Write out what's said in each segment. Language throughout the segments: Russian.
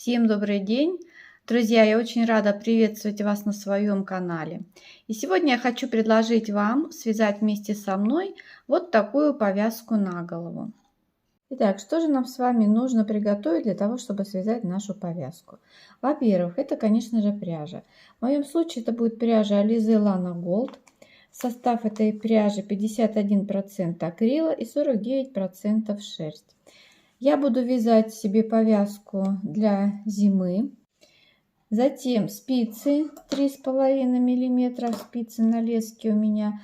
Всем добрый день! Друзья, я очень рада приветствовать вас на своем канале. И сегодня я хочу предложить вам связать вместе со мной вот такую повязку на голову. Итак, что же нам с вами нужно приготовить для того, чтобы связать нашу повязку? Во-первых, это, конечно же, пряжа. В моем случае это будет пряжа Alize Lana Gold. Состав этой пряжи 51% акрила и 49% шерсть. Я буду вязать себе повязку для зимы. Затем спицы 3,5 мм, спицы на леске у меня.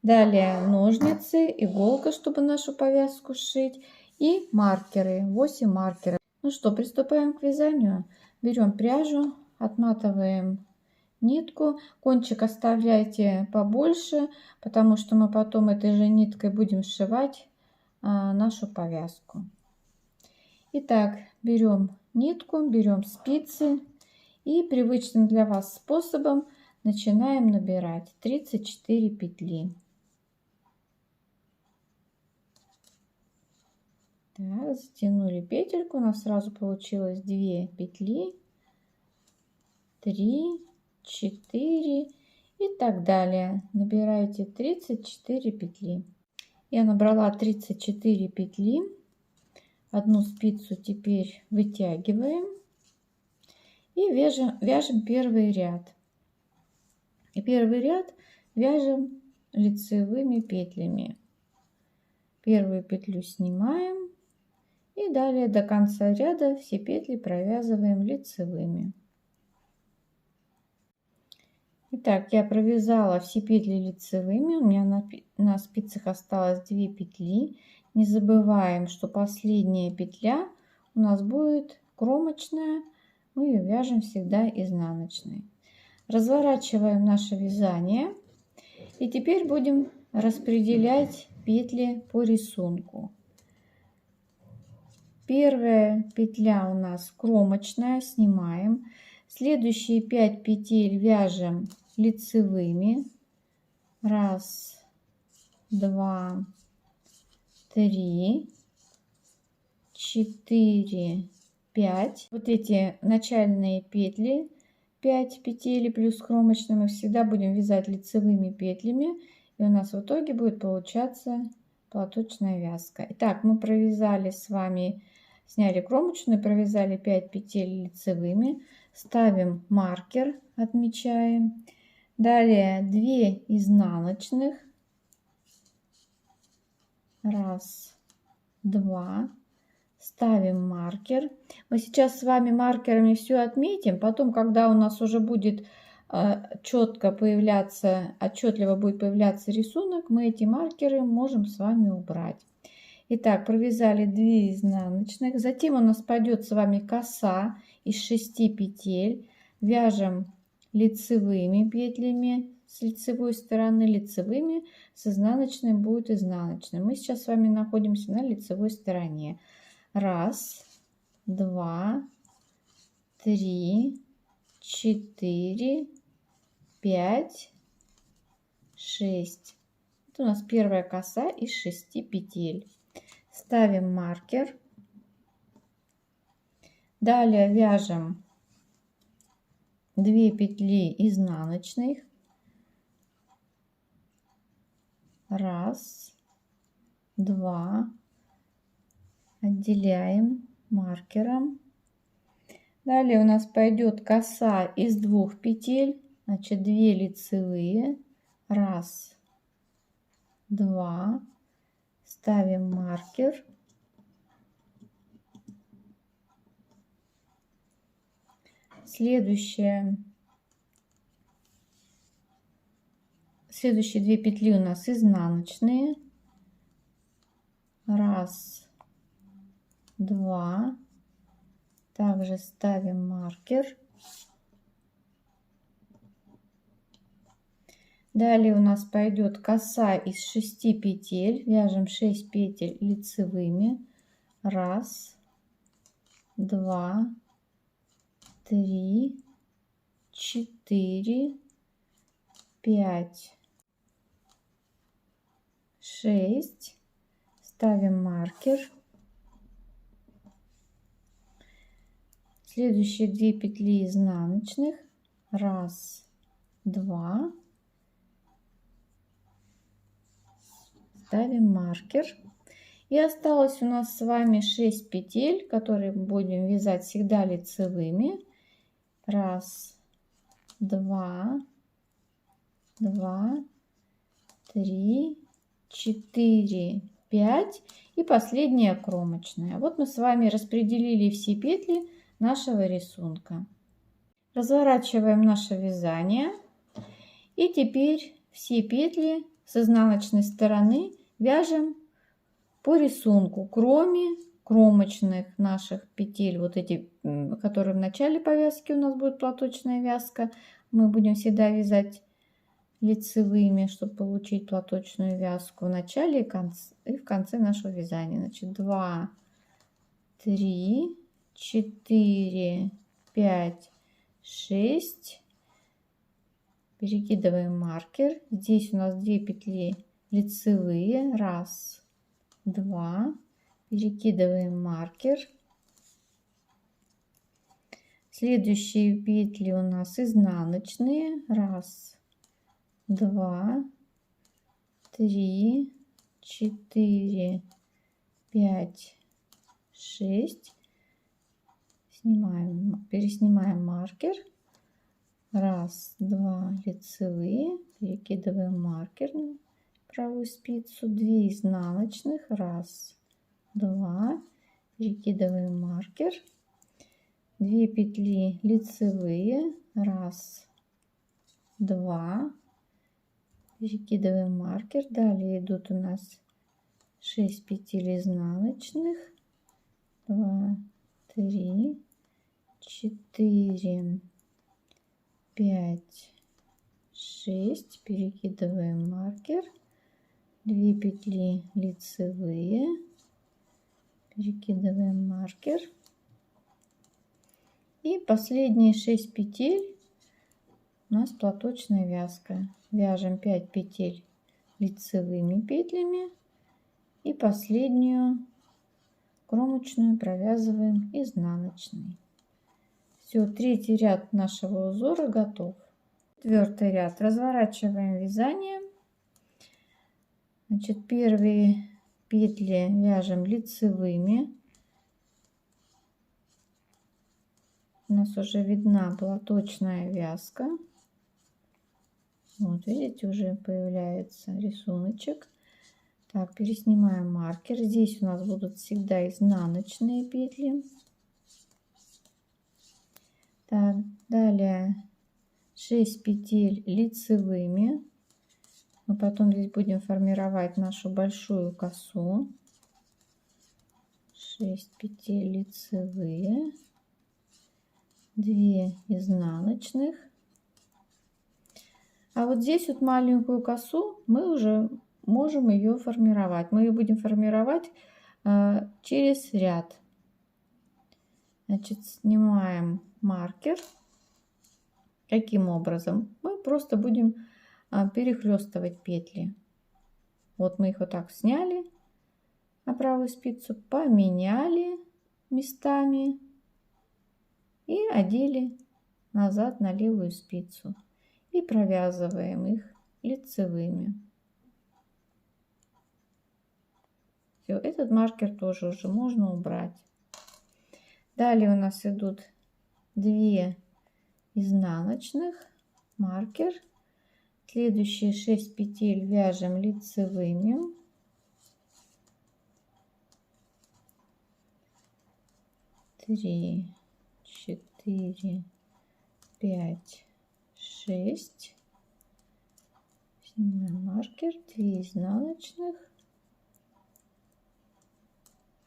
Далее ножницы, иголка, чтобы нашу повязку сшить. И маркеры, 8 маркеров. Ну что, приступаем к вязанию. Берем пряжу, отматываем нитку. Кончик оставляйте побольше, потому что мы потом этой же ниткой будем сшивать нашу повязку. Итак, берем нитку, берем спицы и привычным для вас способом начинаем набирать 34 петли. Так, затянули петельку, у нас сразу получилось 2 петли, 3, 4 и так далее. Набираете 34 петли. Я набрала 34 петли. Одну спицу теперь вытягиваем и вяжем первый ряд. И первый ряд вяжем лицевыми петлями. Первую петлю снимаем и далее до конца ряда все петли провязываем лицевыми. Итак, я провязала все петли лицевыми, у меня на спицах осталось 2 петли. Не забываем, что последняя петля у нас будет кромочная, мы ее вяжем всегда изнаночной. Разворачиваем наше вязание и теперь будем распределять петли по рисунку. Первая петля у нас кромочная, снимаем. Следующие 5 петель вяжем лицевыми. 1, 2, 3, 4, 5. Вот эти начальные петли, 5 петель плюс кромочная, мы всегда будем вязать лицевыми петлями. И у нас в итоге будет получаться платочная вязка. Итак, мы провязали с вами, сняли кромочную, провязали 5 петель лицевыми. Ставим маркер, отмечаем. Далее 2 изнаночных. 1, 2. Ставим маркер. Мы сейчас с вами маркерами все отметим. Потом, когда у нас уже будет четко появляться, отчетливо будет появляться рисунок, мы эти маркеры можем с вами убрать. Итак, провязали 2 изнаночных. Затем у нас пойдет с вами коса из 6 петель. Вяжем лицевыми петлями с лицевой стороны, лицевыми, с изнаночной будет изнаночной. Мы сейчас с вами находимся на лицевой стороне. 1, 2, 3, 4, 5, 6. Это у нас первая коса из 6 петель. Ставим маркер. Далее вяжем 2 петли изнаночных. 1, 2. Отделяем маркером. Далее у нас пойдет коса из 2 петель, значит 2 лицевые. 1, 2. Ставим маркер. Следующие 2 петли у нас изнаночные. 1, 2. Также ставим маркер. Далее у нас пойдет коса из 6 петель. Вяжем 6 петель лицевыми. 1, 2, 3, 4, 5, 6. Ставим маркер. Следующие 2 петли изнаночных. 1, 2. Ставим маркер. И осталось у нас с вами 6 петель, которые будем вязать всегда лицевыми. 1, 2, 2, 3, 4, 5 и последняя кромочная. Вот мы с вами распределили все петли нашего рисунка. Разворачиваем наше вязание. И теперь все петли с изнаночной стороны вяжем по рисунку, кроме кромочных наших петель, вот эти, которые в начале повязки у нас будет платочная вязка, мы будем всегда вязать лицевыми, чтобы получить платочную вязку в начале и в конце нашего вязания. Значит, 2, 3, 4, 5, 6. Перекидываем маркер. Здесь у нас 2 петли лицевые. 1, 2. Перекидываем маркер. Следующие петли у нас изнаночные. 1, 2, 3, 4, 5, 6. Переснимаем маркер. 1, 2 лицевые. Перекидываем маркер на правую спицу. 2 изнаночных. 1, 2. Перекидываем маркер. 2 петли лицевые. 1, 2. Перекидываем маркер. Далее идут у нас 6 петель изнаночных. 2, 3, 4, 5, 6. Перекидываем маркер. 2 петли лицевые. Перекидываем маркер. И последние 6 петель у нас платочная вязка. Вяжем 5 петель лицевыми петлями. И последнюю кромочную провязываем изнаночной. Все, 3-й ряд нашего узора готов. 4-й ряд. Разворачиваем вязание. Значит, первые петли вяжем лицевыми. У нас уже видна платочная вязка. Вот, видите, уже появляется рисуночек. Так, переснимаем маркер. Здесь у нас будут всегда изнаночные петли. Так, далее 6 петель лицевыми. Мы потом здесь будем формировать нашу большую косу. 6 петель лицевые. 2 изнаночных. А вот здесь вот маленькую косу мы уже можем ее формировать. Мы ее будем формировать через ряд. Значит, снимаем маркер. Каким образом? Мы просто будем перехлестывать петли. Вот мы их вот так сняли на правую спицу, поменяли местами и одели назад на левую спицу. И провязываем их лицевыми. Все, этот маркер тоже уже можно убрать. Далее у нас идут 2 изнаночных, маркер. Следующие 6 петель вяжем лицевыми. 3, 4, 5, 6. Снимаем маркер. 2 изнаночных.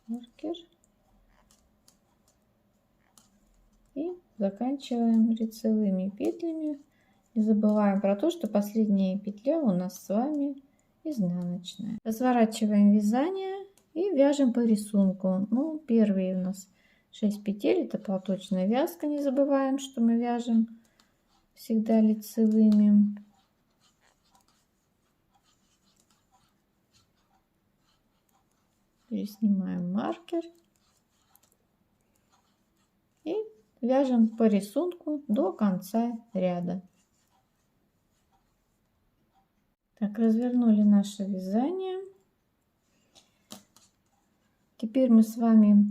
Маркер. И заканчиваем лицевыми петлями. Не забываем про то, что последняя петля у нас с вами изнаночная. Разворачиваем вязание и вяжем по рисунку. Ну, первые у нас 6 петель, это платочная вязка. Не забываем, что мы вяжем всегда лицевыми. Переснимаем маркер. И вяжем по рисунку до конца ряда. Так, развернули наше вязание. Теперь мы с вами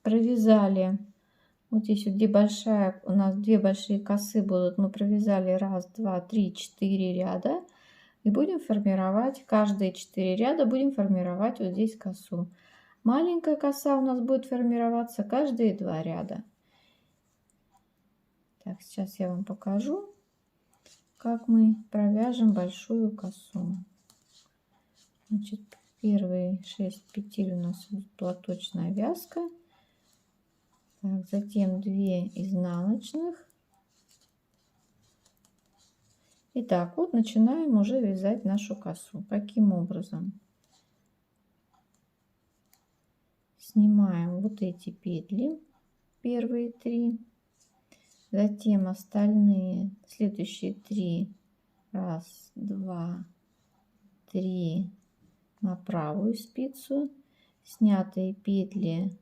провязали вот здесь вот, где большая, у нас две большие косы будут, мы провязали 1, 2, 3, 4 ряда. И будем формировать, каждые 4 ряда будем формировать вот здесь косу. Маленькая коса у нас будет формироваться каждые 2 ряда. Так, сейчас я вам покажу, как мы провяжем большую косу. Значит, первые 6 петель у нас идет платочная вязка. Так, затем 2 изнаночных. Итак, вот начинаем уже вязать нашу косу. Каким образом? Снимаем вот эти петли, первые 3. Затем остальные, следующие 3, 1, 2, 3 на правую спицу. Снятые петли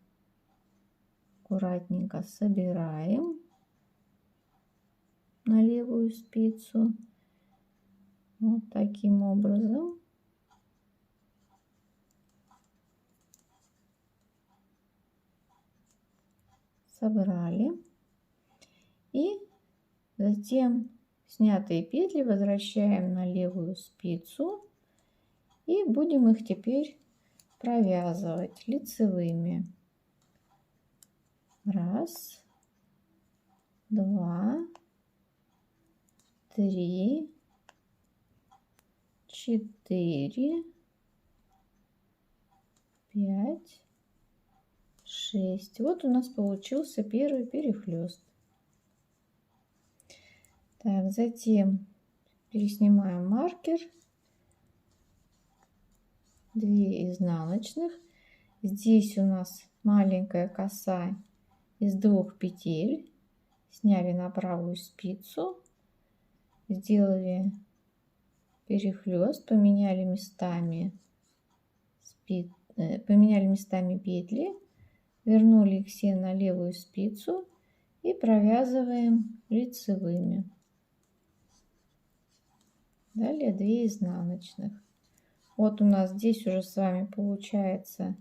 аккуратненько собираем на левую спицу. Вот таким образом. Собрали. И затем снятые петли возвращаем на левую спицу. И будем их теперь провязывать лицевыми. 1, 2, 3, 4, 5, 6. Вот у нас получился первый перехлёст. Так, затем переснимаем маркер. 2 изнаночных. Здесь у нас маленькая коса из 2 петель. Сняли на правую спицу. Сделали перехлёст, поменяли местами петли, вернули их все на левую спицу и провязываем лицевыми. Далее 2 изнаночных. Вот у нас здесь уже с вами получается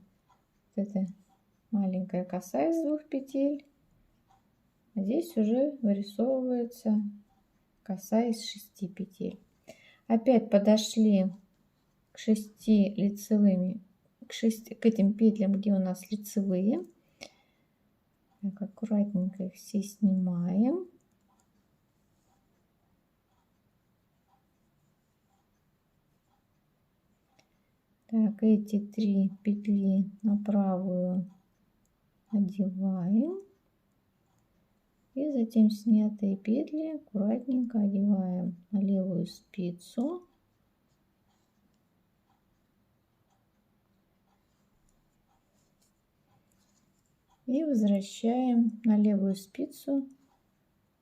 вот эта маленькая коса из 2 петель. А здесь уже вырисовывается коса из 6 петель. Опять подошли к 6 лицевыми, к этим петлям, где у нас лицевые. Так, аккуратненько их все снимаем. Так, эти 3 петли на правую одеваем. И затем снятые петли аккуратненько одеваем на левую спицу. И возвращаем на левую спицу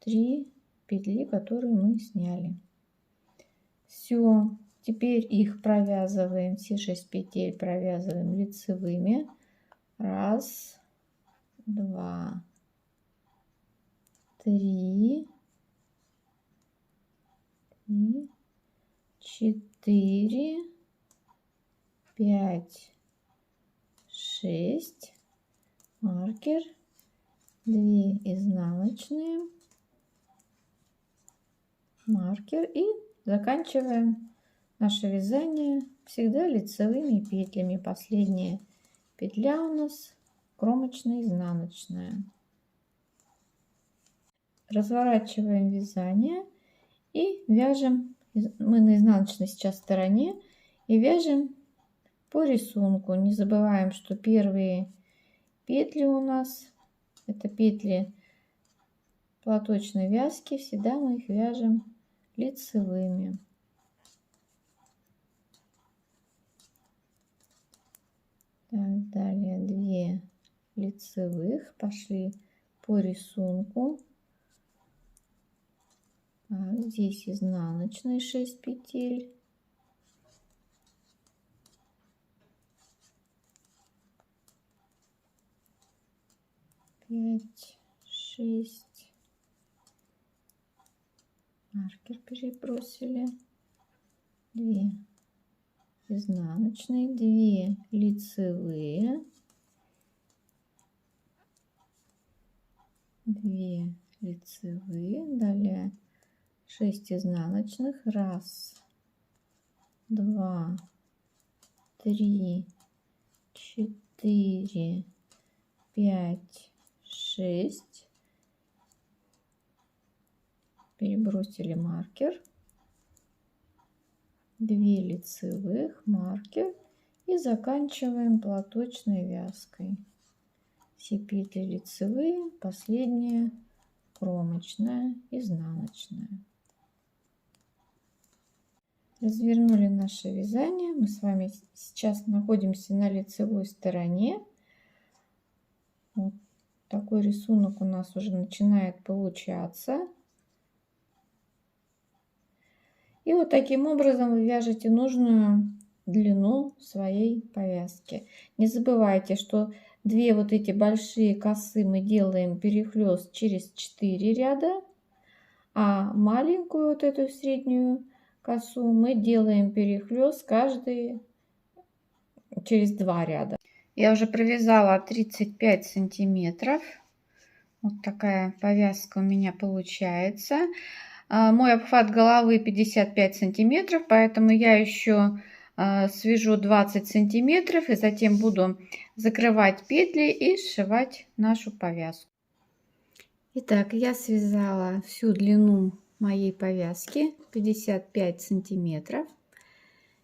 3 петли, которые мы сняли. Все, теперь их провязываем, все 6 петель провязываем лицевыми. 1, 2, 3, 4, 5, 6. Маркер, 2 изнаночные, маркер, и заканчиваем наше вязание всегда лицевыми петлями. Последняя петля у нас кромочная, изнаночная. Разворачиваем вязание и вяжем. Мы на изнаночной сейчас стороне и вяжем по рисунку. Не забываем, что первые петли у нас это петли платочной вязки, всегда мы их вяжем лицевыми. Так, далее 2 лицевых пошли по рисунку. Так, здесь изнаночные 6 петель. Пять, 6. Маркер перебросили. 2 изнаночные, 2 лицевые, 2 лицевые, далее 6 изнаночных, 1, 2, 3, 4, 5, 6. Перебросили маркер, 2 лицевых, маркер, и заканчиваем платочной вязкой. Все петли лицевые, последняя кромочная, изнаночная. Развернули наше вязание. Мы с вами сейчас находимся на лицевой стороне. Вот такой рисунок у нас уже начинает получаться. И вот таким образом вы вяжете нужную длину своей повязки. Не забывайте, что 2 вот эти большие косы мы делаем перехлёст через 4 ряда, а маленькую вот эту среднюю косу мы делаем перехлёст каждый через 2 ряда. Я уже провязала 35 сантиметров. Вот такая повязка у меня получается. Мой обхват головы 55 сантиметров, поэтому я еще свяжу 20 сантиметров и затем буду закрывать петли и сшивать нашу повязку. Итак, я связала всю длину моей повязки 55 сантиметров.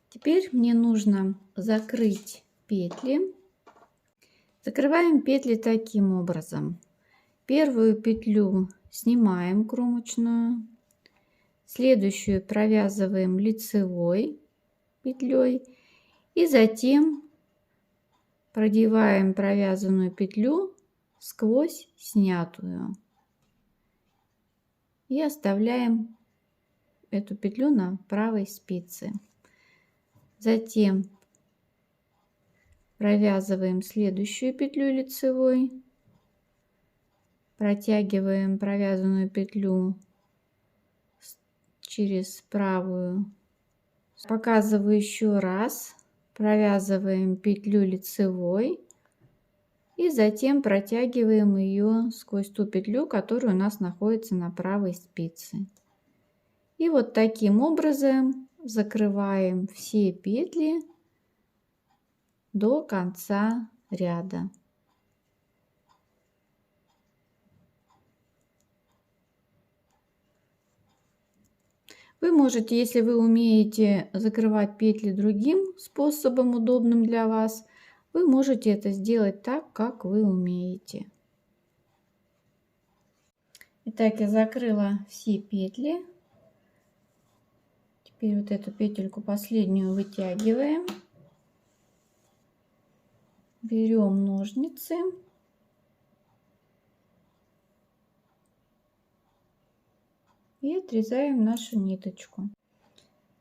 Теперь мне нужно закрыть петли. Закрываем петли таким образом. Первую петлю снимаем кромочную, следующую провязываем лицевой петлей и затем продеваем провязанную петлю сквозь снятую и оставляем эту петлю на правой спице. Затем провязываем следующую петлю лицевой, протягиваем провязанную петлю через правую. Показываю еще раз. Провязываем петлю лицевой и затем протягиваем ее сквозь ту петлю, которая у нас находится на правой спице. И вот таким образом закрываем все петли до конца ряда. Вы можете, если вы умеете закрывать петли другим способом, удобным для вас, вы можете это сделать так, как вы умеете. Итак, я закрыла все петли. Теперь вот эту петельку последнюю вытягиваем. Берем ножницы. И отрезаем нашу ниточку.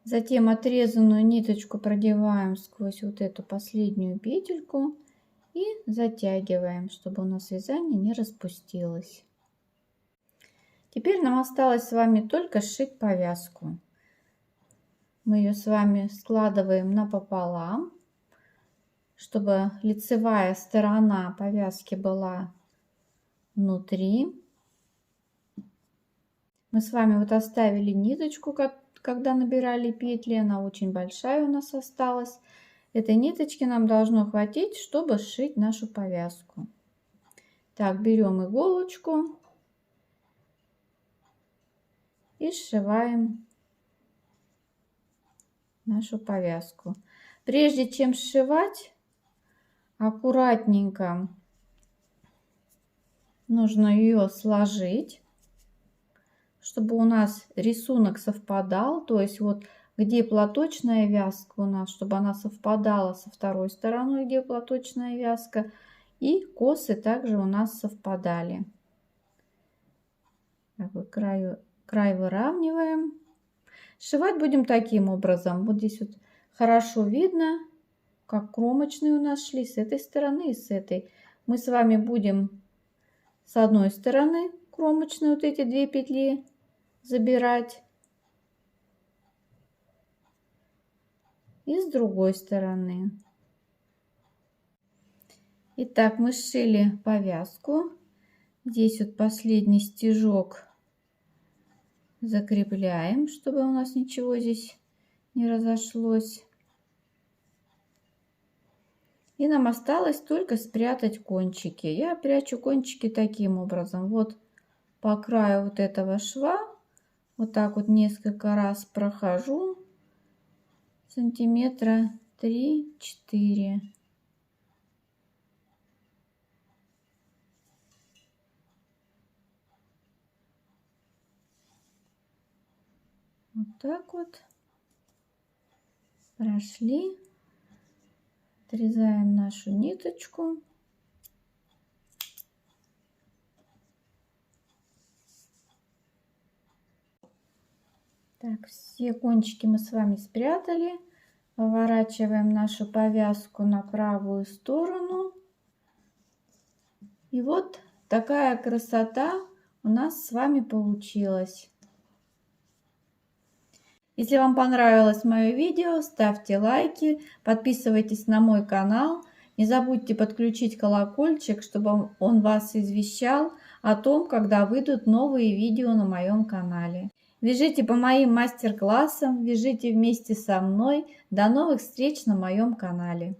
Затем отрезанную ниточку продеваем сквозь вот эту последнюю петельку и затягиваем, чтобы у нас вязание не распустилось. Теперь нам осталось с вами только сшить повязку. Мы ее с вами складываем напополам, чтобы лицевая сторона повязки была внутри. Мы с вами вот оставили ниточку, когда набирали петли, она очень большая у нас осталась. Этой ниточки нам должно хватить, чтобы сшить нашу повязку. Так, берем иголочку и сшиваем нашу повязку. Прежде чем сшивать, аккуратненько нужно ее сложить, чтобы у нас рисунок совпадал, то есть вот где платочная вязка у нас, чтобы она совпадала со второй стороной, где платочная вязка, и косы также у нас совпадали. Так вот, край выравниваем. Сшивать будем таким образом. Вот здесь вот хорошо видно, как кромочные у нас шли с этой стороны и с этой. Мы с вами будем с одной стороны кромочную вот эти 2 петли забирать. И с другой стороны. Итак, мы сшили повязку. Здесь вот последний стежок закрепляем, чтобы у нас ничего здесь не разошлось. И нам осталось только спрятать кончики. Я прячу кончики таким образом. Вот по краю вот этого шва вот так вот несколько раз прохожу. Сантиметра 3-4. Вот так вот прошли. Отрезаем нашу ниточку. Так, все кончики мы с вами спрятали. Поворачиваем нашу повязку на правую сторону. И вот такая красота у нас с вами получилась. Если вам понравилось мое видео, ставьте лайки, подписывайтесь на мой канал. Не забудьте подключить колокольчик, чтобы он вас извещал о том, когда выйдут новые видео на моем канале. Вяжите по моим мастер-классам, вяжите вместе со мной. До новых встреч на моем канале.